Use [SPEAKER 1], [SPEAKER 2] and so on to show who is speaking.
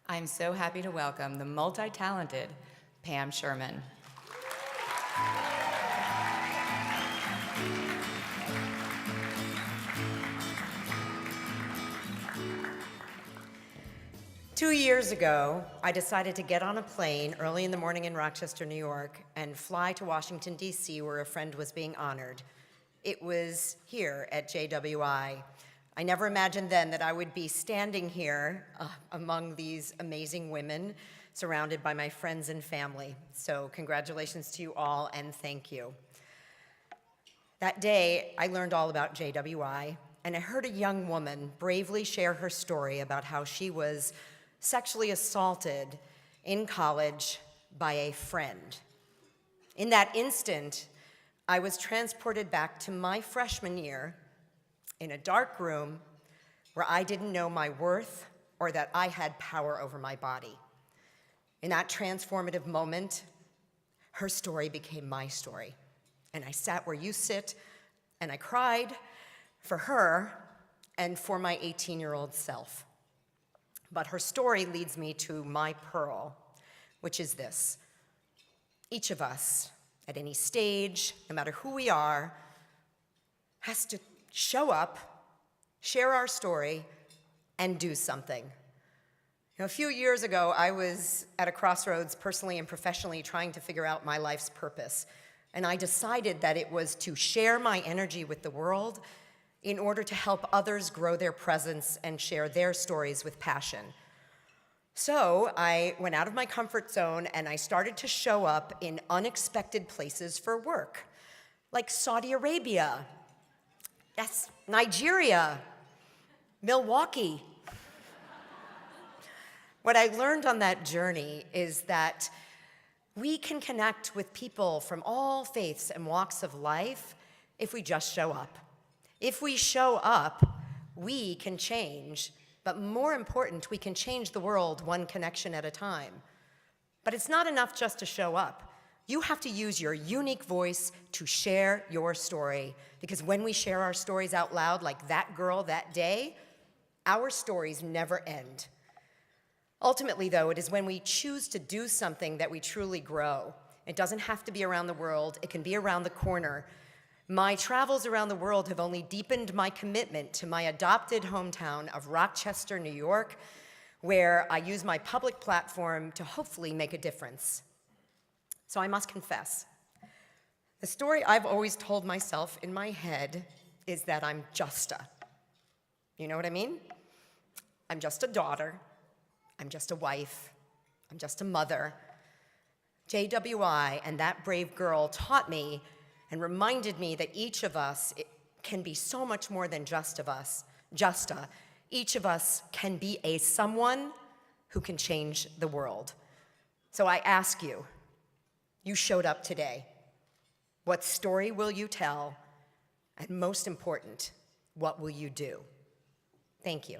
[SPEAKER 1] I'm so happy to welcome the multi-talented Pam Sherman. Two years ago, I decided to get on a plane early in the morning in Rochester, New York, and fly to Washington, D.C., where a friend was being honored. It was here at JWI. I never imagined then that I would be standing here among these amazing women, surrounded by my friends and family. So congratulations to you all, and thank you. That day, I learned all about JWI, and I heard a young woman bravely share her story about how she was sexually assaulted in college by a friend. In that instant, I was transported back to my freshman year in a dark room where I didn't know my worth or that I had power over my body. In that transformative moment, her story became my story. And I sat where you sit, and I cried for her and for my 18-year-old self. But her story leads me to my pearl, which is this. Each of us, at any stage, no matter who we are, has to show up, share our story, and do something. A few years ago, I was at a crossroads personally and professionally trying to figure out my life's purpose. And I decided that it was to share my energy with the world in order to help others grow their presence and share their stories with passion. So I went out of my comfort zone and I started to show up in unexpected places for work, like Saudi Arabia, yes, Nigeria, Milwaukee. What I learned on that journey is that we can connect with people from all faiths and walks of life if we just show up. If we show up, we can change, but more important, we can change the world one connection at a time. But it's not enough just to show up. You have to use your unique voice to share your story, because when we share our stories out loud, like that girl that day, our stories never end. Ultimately, though, it is when we choose to do something that we truly grow. It doesn't have to be around the world. It can be around the corner. My travels around the world have only deepened my commitment to my adopted hometown of Rochester, New York, where I use my public platform to hopefully make a difference. So I must confess, the story I've always told myself in my head is that I'm just a. You know what I mean? I'm just a daughter. I'm just a wife. I'm just a mother. JWI and that brave girl taught me and reminded me that each of us can be so much more than just a. Each of us can be a someone who can change the world. So I ask you, you showed up today. What story will you tell? And most important, what will you do? Thank you.